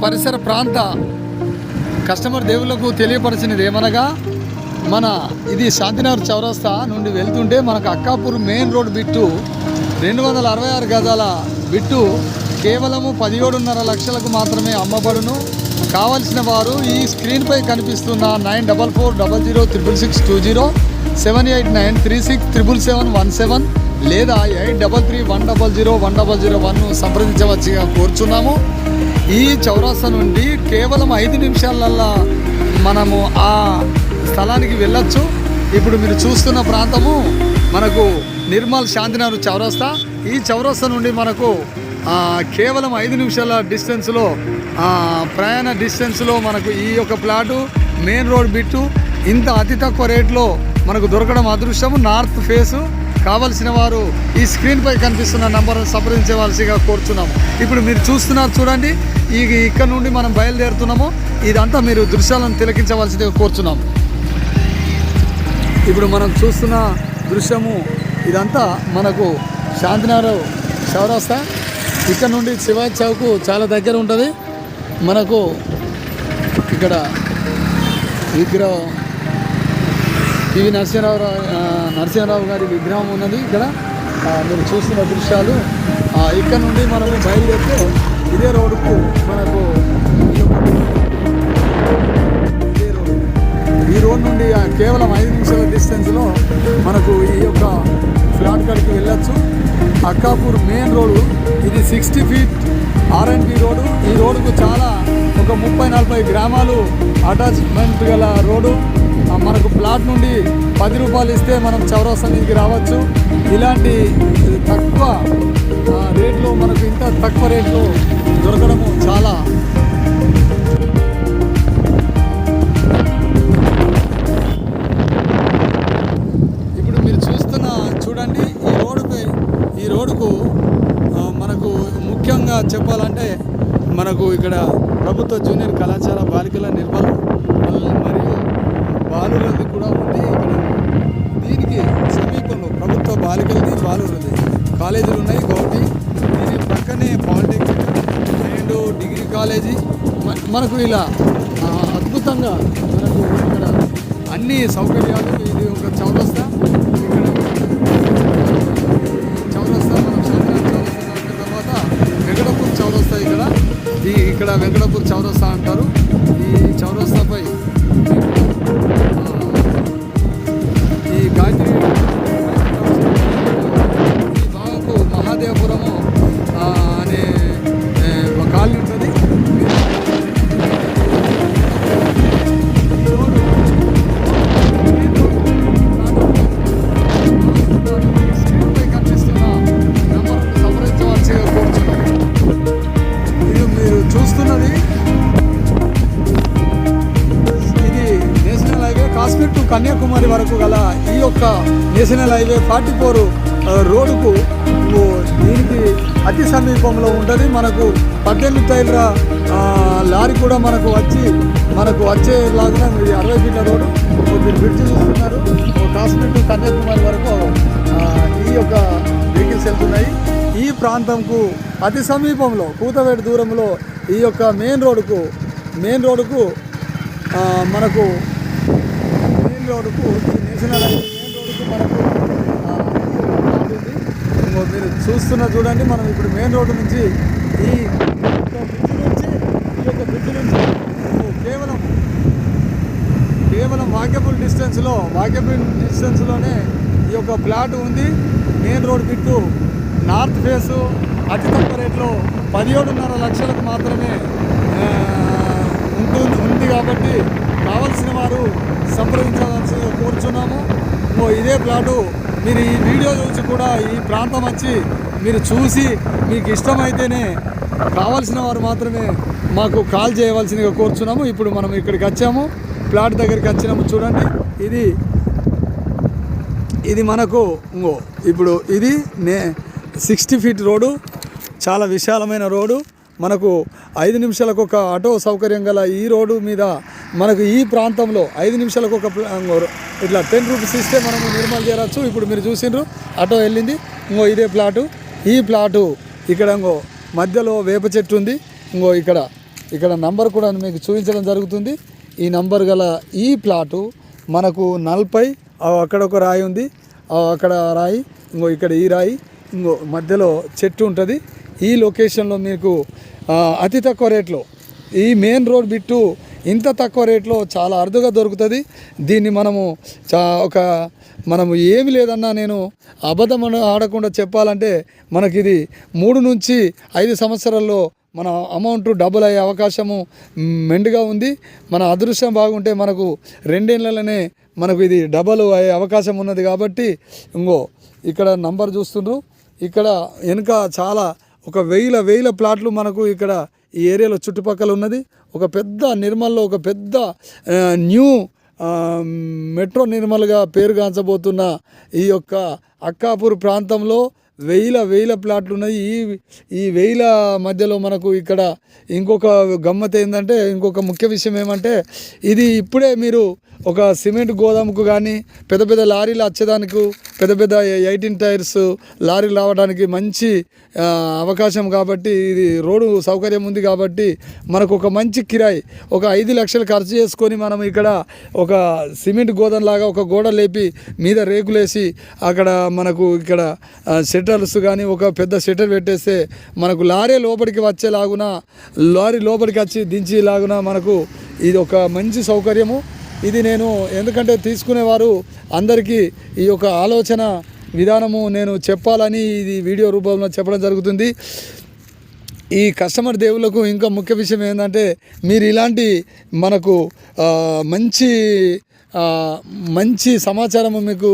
పరిసర ప్రాంత కస్టమర్ దేవుళ్లకు తెలియపరిచినది ఏమనగా ఇది శాంతినగర్ చౌరస్తా నుండి వెళ్తుంటే మనకు అక్కాపూర్ మెయిన్ రోడ్ బిట్టు 266 గజాల బిట్టు కేవలము 17.5 లక్షలకు మాత్రమే అమ్మబడును. కావలసిన వారు ఈ స్క్రీన్పై కనిపిస్తున్న 9440006620 7893677717 లేదా 8331001001 సంప్రదించవచ్చుగా కోరుచున్నాము. ఈ చౌరస్తా నుండి కేవలం 5 నిమిషాలల్లా మనము ఆ స్థలానికి వెళ్ళొచ్చు. ఇప్పుడు మీరు చూస్తున్న ప్రాంతము మనకు నిర్మల్ శాంతినగర్ చౌరస్తా. ఈ చౌరస్తా నుండి మనకు కేవలం 5 నిమిషాల డిస్టెన్స్లో ప్రయాణ డిస్టెన్స్లో మనకు ఈ యొక్క ప్లాటు మెయిన్ రోడ్ బిట్టు ఇంత అతి తక్కువ రేట్లో మనకు దొరకడం అదృష్టము. North face. కావలసిన వారు ఈ స్క్రీన్పై కనిపిస్తున్న నంబర్ను సంప్రదించవలసిగా కోరుచున్నాము. ఇప్పుడు మీరు చూస్తున్నారు చూడండి, ఇక్కడ నుండి మనం బయలుదేరుతున్నాము. ఇదంతా మీరు దృశ్యాలను తిలకించవలసిగా కోరుచున్నాము. ఇప్పుడు మనం చూస్తున్న దృశ్యము ఇదంతా మనకు శాంతినగర్ చౌరస్తా. ఇక్కడ నుండి శివాజీ చౌక్ చాలా దగ్గర ఉంటుంది. మనకు ఇక్కడ విగ్రహం పివి నరసింహారావు గారి విగ్రహం ఉన్నది. ఇక్కడ మీరు చూస్తున్న దృశ్యాలు. ఇక్కడ నుండి మనము బయలుదేరితే ఇదే రోడ్డుకు మనకు ఈ రోడ్ నుండి కేవలం 5 నిమిషాల డిస్టెన్స్లో మనకు ఈ యొక్క ఫ్లాట్ కాడికి వెళ్ళొచ్చు. అక్కాపూర్ మెయిన్ రోడ్డు ఇది 60 ఫీట్ R&B రోడ్డు. ఈ రోడ్డుకు చాలా ఒక 30-40 గ్రామాలు అటాచ్మెంట్ గల రోడ్డు. మనకు ప్లాట్ నుండి 10 రూపాయలు ఇస్తే మనం చౌరస్తా మీదకి రావచ్చు. ఇలాంటి తక్కువ రేట్లో మనకు ఇంత తక్కువ రేట్లో దొరకడము చాలా ఇప్పుడు మీరు చూడండి ఈ రోడ్డుకు మనకు ముఖ్యంగా చెప్పాలంటే మనకు ఇక్కడ ప్రభుత్వ జూనియర్ కళాశాల బాలికల నిర్మల్ మరియు బాలురది కూడా ఉంది. ఇక్కడ దీనికి సమీపంలో ప్రభుత్వ బాలికలది బాలురది కాలేజీలు ఉన్నాయి. గౌటి దీని పక్కనే పాలిటెక్నిక్ అండ్ డిగ్రీ కాలేజీ మనకు ఇలా అద్భుతంగా మనకు ఇక్కడ అన్ని సౌకర్యాలు. ఇది ఒక చౌరస్తా. ఇక్కడ చౌరస్తా మనం శాంతినగర్ చౌరస్తా తర్వాత వెంకటపూర్ చౌరస్తా. ఇక్కడ వెంకటపూర్ చౌరస్తా అంటారు. ఈ చౌరస్తాపై ఈ గాయత్రి ఈ భాగంకు మహాదేవపురము అనే ఒక కాలనీ ఉంటుంది. స్క్రీన్పై కనిపిస్తున్న నెంబర్ను సంప్రదించవలసిగా కోరుచున్నాం. ఇది మీరు చూస్తున్నది కాశ్మీర్ టు కన్యాకుమారి వరకు గల ఈ యొక్క నేషనల్ హైవే 44 రోడ్డుకు దీనికి అతి సమీపంలో ఉంటుంది. మనకు 18 టైర్ల లారీ కూడా మనకు వచ్చేలాగా ఇది 60 ఫీట్ల రోడ్డు. మీరు బ్రిడ్జ్ చూస్తున్నారు. కాశ్మీర్ టు కన్యాకుమారి వరకు ఈ యొక్క వెహికల్స్ వెళ్తున్నాయి. ఈ ప్రాంతంకు అతి సమీపంలో కూతవేటు దూరంలో ఈ యొక్క మెయిన్ రోడ్డుకు మనకు రోడ్డుకు నేషనల్ హైవే మెయిన్ రోడ్డుకు మనకు మీరు చూస్తున్న చూడండి. మనం ఇప్పుడు మెయిన్ రోడ్డు నుంచి ఈ యొక్క బ్రిడ్జ్ నుంచి కేవలం వాకబుల్ డిస్టెన్స్లోనే ఈ యొక్క ప్లాట్ ఉంది. మెయిన్ రోడ్ బిట్టు నార్త్ ఫేసు అతి తక్కువ రేట్లో 17.5 లక్షలకు మాత్రమే ఉంది కాబట్టి కావలసిన వారు సంప్రదించాల్సి కోరుచున్నాము. ఇదే ప్లాటు మీరు ఈ వీడియో చూసి కూడా ఈ ప్రాంతం వచ్చి మీరు చూసి మీకు ఇష్టమైతేనే కావాల్సిన వారు మాత్రమే మాకు కాల్ చేయవలసిందిగా కోరుచున్నాము. ఇప్పుడు మనం ఇక్కడికి వచ్చాము, ప్లాట్ దగ్గరికి వచ్చినాము. చూడండి, ఇది మనకు ఇప్పుడు ఇది 60 ఫీట్ రోడ్డు. చాలా విశాలమైన రోడ్డు. మనకు 5 నిమిషాలకు ఒక ఆటో సౌకర్యం గల ఈ రోడ్డు మీద మనకు ఈ ప్రాంతంలో 5 నిమిషాలకు ఒక ఇట్లా 10 రూపీస్ ఇస్తే మనము నిర్మల్ చేరవచ్చు. ఇప్పుడు మీరు చూసిండ్రు ఆటో వెళ్ళింది. ఇదే ప్లాటు. ఈ ప్లాటు ఇక్కడ మధ్యలో వేప చెట్టు ఉంది. ఇక్కడ ఇక్కడ నంబర్ కూడా మీకు చూపించడం జరుగుతుంది. ఈ నంబర్ గల ఈ ప్లాటు మనకు 40 అక్కడ ఒక రాయి ఉంది, అక్కడ రాయి, ఇంకో ఇక్కడ ఈ రాయి, ఇంకో మధ్యలో చెట్టు ఉంటుంది. ఈ లొకేషన్లో మీకు అతి తక్కువ రేట్లో ఈ మెయిన్ రోడ్ బిట్టు ఇంత తక్కువ రేట్లో చాలా అరుదుగా దొరుకుతుంది. దీన్ని మనము ఏమి లేదన్నా నేను అబద్ధం ఆడకుండా చెప్పాలంటే మనకి ఇది 3 నుంచి 5 సంవత్సరాల్లో మన అమౌంట్ డబుల్ అయ్యే అవకాశము మెండుగా ఉంది. మన అదృష్టం బాగుంటే మనకు 2 ఏళ్లలోనే మనకు ఇది డబల్ అయ్యే అవకాశం ఉన్నది. కాబట్టి ఇక్కడ నంబర్ చూస్తుండ్రు. ఇక్కడ వెనుక చాలా ఒక వేల ప్లాట్లు మనకు ఇక్కడ ఈ ఏరియాలో చుట్టుపక్కల ఉన్నది. ఒక పెద్ద నిర్మల్లో ఒక పెద్ద న్యూ మెట్రో నిర్మల్గా పేరుగాంచబోతున్న ఈ యొక్క అక్కాపూర్ ప్రాంతంలో వేల ప్లాట్లు ఉన్నాయి. ఈ వేల మధ్యలో మనకు ఇక్కడ ఇంకొక గమ్మత్ ఏంటంటే, ఇంకొక ముఖ్య విషయం ఏమంటే, ఇది ఇప్పుడే మీరు ఒక సిమెంట్ గోదాముకు కానీ పెద్ద లారీలు వచ్చేదానికి పెద్ద 18 టైర్స్ లారీలు రావడానికి మంచి అవకాశం. కాబట్టి ఇది రోడ్డు సౌకర్యం ఉంది కాబట్టి మనకు ఒక మంచి కిరాయి ఒక 5 లక్షలు ఖర్చు చేసుకొని మనం ఇక్కడ ఒక సిమెంట్ గోదాం లాగా ఒక గోడ లేపి మీద రేకులేసి అక్కడ మనకు ఇక్కడ షట్టర్స్ కానీ ఒక పెద్ద షట్టర్ పెట్టేస్తే మనకు లారీ లోపలికి వచ్చేలాగున, లారీ లోపలికి వచ్చి దించేలాగున మనకు ఇది ఒక మంచి సౌకర్యము. ఇది నేను ఎందుకంటే తీసుకునేవారు అందరికీ ఈ యొక్క ఆలోచన విధానము నేను చెప్పాలని ఇది వీడియో రూపంలో చెప్పడం జరుగుతుంది. ఈ కస్టమర్ దేవులకు ఇంకా ముఖ్య విషయం ఏంటంటే, మీరు ఇలాంటి మనకు మంచి సమాచారం మీకు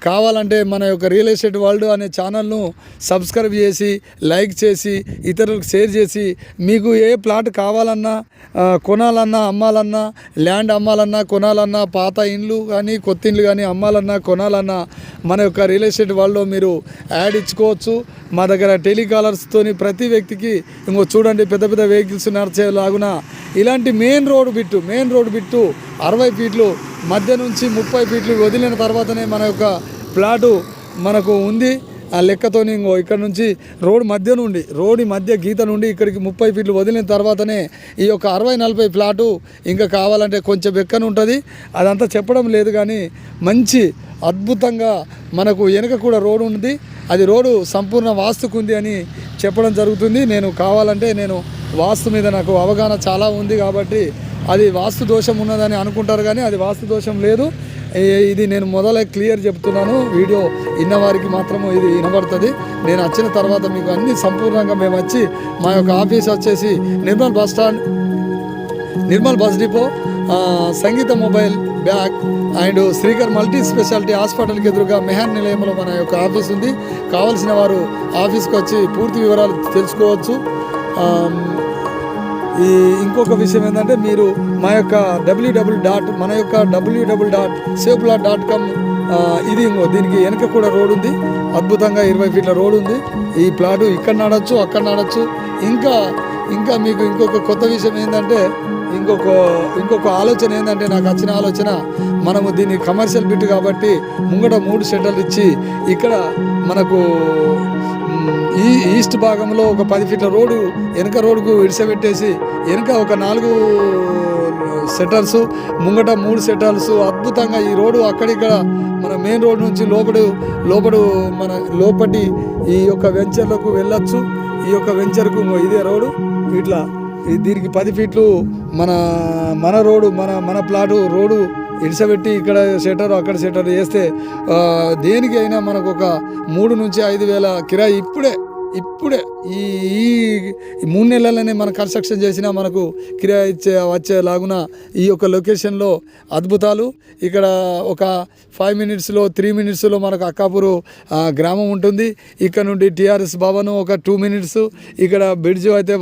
కావాలంటే మన యొక్క రియల్ ఎస్టేట్ వరల్డ్ అనే ఛానల్ను సబ్స్క్రైబ్ చేసి లైక్ చేసి ఇతరులకు షేర్ చేసి, మీకు ఏ ప్లాట్ కావాలన్నా కొనాలన్నా అమ్మాలన్నా, ల్యాండ్ అమ్మాలన్నా కొనాలన్నా, పాత ఇండ్లు కానీ కొత్త ఇండ్లు కానీ అమ్మాలన్నా కొనాలన్నా మన యొక్క రియల్ ఎస్టేట్ వరల్డ్లో మీరు యాడ్ ఇచ్చుకోవచ్చు. మా దగ్గర టెలికాలర్స్తోని ప్రతి వ్యక్తికి చూడండి పెద్ద వెహికల్స్ నడిచేలాగున ఇలాంటి మెయిన్ రోడ్ బిట్టు 60 ఫీట్లు మధ్య నుంచి 30 ఫీట్లు వదిలిన తర్వాతనే మన యొక్క ప్లాటు మనకు ఉంది. ఆ లెక్కతోని ఇక్కడ నుంచి రోడ్డు మధ్య గీత నుండి ఇక్కడికి 30 ఫీట్లు వదిలిన తర్వాతనే ఈ యొక్క 60-40 ప్లాటు ఇంకా కావాలంటే కొంచెం ఎక్కన ఉంటుంది. అదంతా చెప్పడం లేదు కానీ మంచి అద్భుతంగా మనకు వెనుక కూడా రోడ్డు ఉంది. అది రోడ్డు సంపూర్ణ వాస్తుకుంది అని చెప్పడం జరుగుతుంది. నేను కావాలంటే వాస్తు మీద నాకు అవగాహన చాలా ఉంది కాబట్టి అది వాస్తు దోషం ఉన్నదని అనుకుంటారు కానీ అది వాస్తు దోషం లేదు. ఇది నేను మొదలై క్లియర్ చెప్తున్నాను. వీడియో విన్నవారికి మాత్రము ఇది వినబడుతుంది. నేను వచ్చిన తర్వాత మీకు అన్ని సంపూర్ణంగా మేము వచ్చి మా యొక్క ఆఫీస్ వచ్చేసి Nirmal bus depot, Sangeetha mobile bag and Srikar multi specialty హాస్పిటల్కి ఎదురుగా మెహాన్ నిలయంలో మన యొక్క ఆఫీస్ ఉంది. కావలసిన వారు ఆఫీస్కి వచ్చి పూర్తి వివరాలు తెలుసుకోవచ్చు. ఇంకొక విషయం ఏంటంటే, మీరు మా యొక్క www.saveplat.com ఇది దీనికి వెనక కూడా రోడ్ ఉంది. అద్భుతంగా 20 ఫీట్ల రోడ్ ఉంది. ఈ ప్లాటు ఇక్కడ నడవచ్చు, అక్కడ నడవచ్చు. ఇంకా మీకు ఇంకొక కొత్త విషయం ఏంటంటే, ఇంకొక ఆలోచన ఏంటంటే, నాకు వచ్చిన ఆలోచన, మనము దీన్ని కమర్షియల్ బిట్ కాబట్టి ముంగట 3 షెడ్యూల్ ఇచ్చి ఇక్కడ మనకు ఈ ఈస్ట్ భాగంలో ఒక 10 ఫీట్ల రోడ్డు వెనక రోడ్డుకు విడిసబెట్టేసి వెనక ఒక 4 షట్టర్స్, ముంగట 3 షట్టర్స్. అద్భుతంగా ఈ రోడ్డు అక్కడిక్కడ మన మెయిన్ రోడ్ నుంచి లోపటి ఈ యొక్క వెంచర్లకు వెళ్ళొచ్చు. ఈ యొక్క వెంచర్కు ఇదే రోడ్డు. ఇట్లా దీనికి 10 ఫీట్లు మన రోడ్డు మన ప్లాటు రోడ్డు ఇడిసబెట్టి ఇక్కడ షట్టర్ అక్కడ షట్టర్ వేస్తే దేనికి అయినా మనకు ఒక 3 నుంచి 5 వేల కిరాయి ఇప్పుడే ఈ 3 నెలలనే మనం కన్స్ట్రక్షన్ చేసినా మనకు కిరాయి వచ్చేలాగున ఈ యొక్క లొకేషన్లో అద్భుతాలు. ఇక్కడ ఒక 5 మినిట్స్లో 3 మినిట్స్లో మనకు అక్కాపూరు గ్రామం ఉంటుంది. ఇక్కడ నుండి టీఆర్ఎస్ భవన్ ఒక 2 మినిట్స్, ఇక్కడ బ్రిడ్జ్ అయితే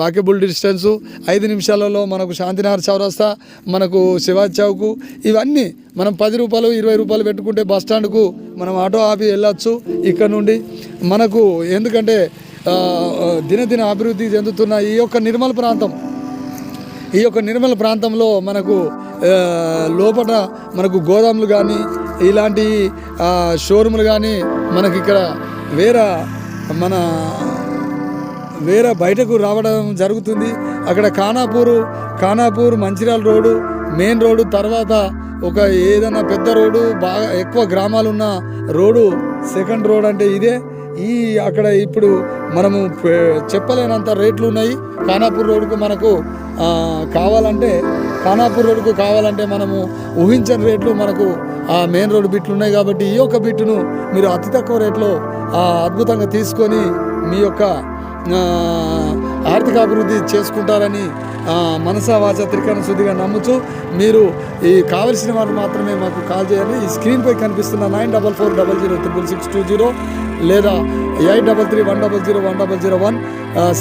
వాకబుల్ డిస్టెన్సు 5 నిమిషాలలో మనకు శాంతినగర్ చౌరస్తా, మనకు శివాజీ చౌక్. ఇవన్నీ మనం 10 రూపాయలు 20 రూపాయలు పెట్టుకుంటే బస్ స్టాండ్కు మనం ఆటో ఆపి వెళ్ళొచ్చు. ఇక్కడ నుండి మనకు ఎందుకంటే దినదిన అభివృద్ధి చెందుతున్న ఈ యొక్క నిర్మల్ ప్రాంతంలో మనకు లోపల మనకు గోదాములు కానీ ఇలాంటి షోరూములు కానీ మనకి ఇక్కడ వేరే బయటకు రావడం జరుగుతుంది. అక్కడ Khanapur Mancherial road main road తర్వాత ఒక ఏదైనా పెద్ద రోడ్డు బాగా ఎక్కువ గ్రామాలున్న రోడ్డు సెకండ్ రోడ్ అంటే ఇదే. అక్కడ ఇప్పుడు మనము చెప్పలేనంత రేట్లు ఉన్నాయి. ఖానాపూర్ రోడ్డుకు మనకు కావాలంటే మనము ఊహించని రేట్లు మనకు ఆ మెయిన్ రోడ్డు బిట్లు ఉన్నాయి. కాబట్టి ఈ యొక్క బిట్టును మీరు అతి తక్కువ రేట్లో అద్భుతంగా తీసుకొని మీ యొక్క ఆర్థిక అభివృద్ధి చేసుకుంటారని మనసా వాచ త్రికరణ శుద్ధిగా నమ్ముతూ మీరు కావలసిన వారు మాత్రమే మాకు కాల్ చేయాలి. ఈ స్క్రీన్పై కనిపిస్తున్న 9440006620 లేదా 8331001001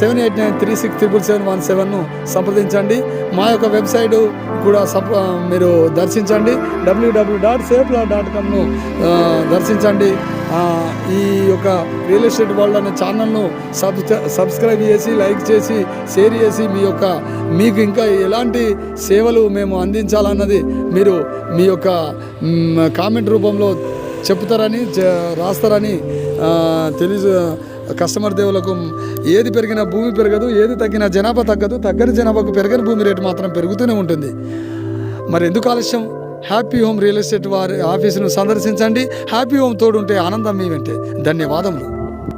7893677717ను సంప్రదించండి. మా యొక్క వెబ్సైట్ కూడా మీరు దర్శించండి. www.safela.comను దర్శించండి. ఈ యొక్క రియల్ ఎస్టేట్ వరల్డ్ అనే ఛానల్ను సబ్స్క్రైబ్ చేసి లైక్ చేసి షేర్ చేసి మీకు ఇంకా ఎలాంటి సేవలు మేము అందించాలన్నది మీరు మీ యొక్క కామెంట్ రూపంలో చెప్తారని రాస్తారని కస్టమర్ దేవులకు ఏది పెరిగినా భూమి పెరగదు, ఏది తగ్గినా జనాభా తగ్గదు. తగ్గని జనాభాకు పెరగని భూమి రేటు మాత్రం పెరుగుతూనే ఉంటుంది. మరి ఎందుకు ఆలస్యం? హ్యాపీ హోమ్ రియల్ ఎస్టేట్ వారి ఆఫీసును సందర్శించండి. హ్యాపీ హోమ్ తోడుంటే ఆనందం మీ వెంటే. ధన్యవాదములు.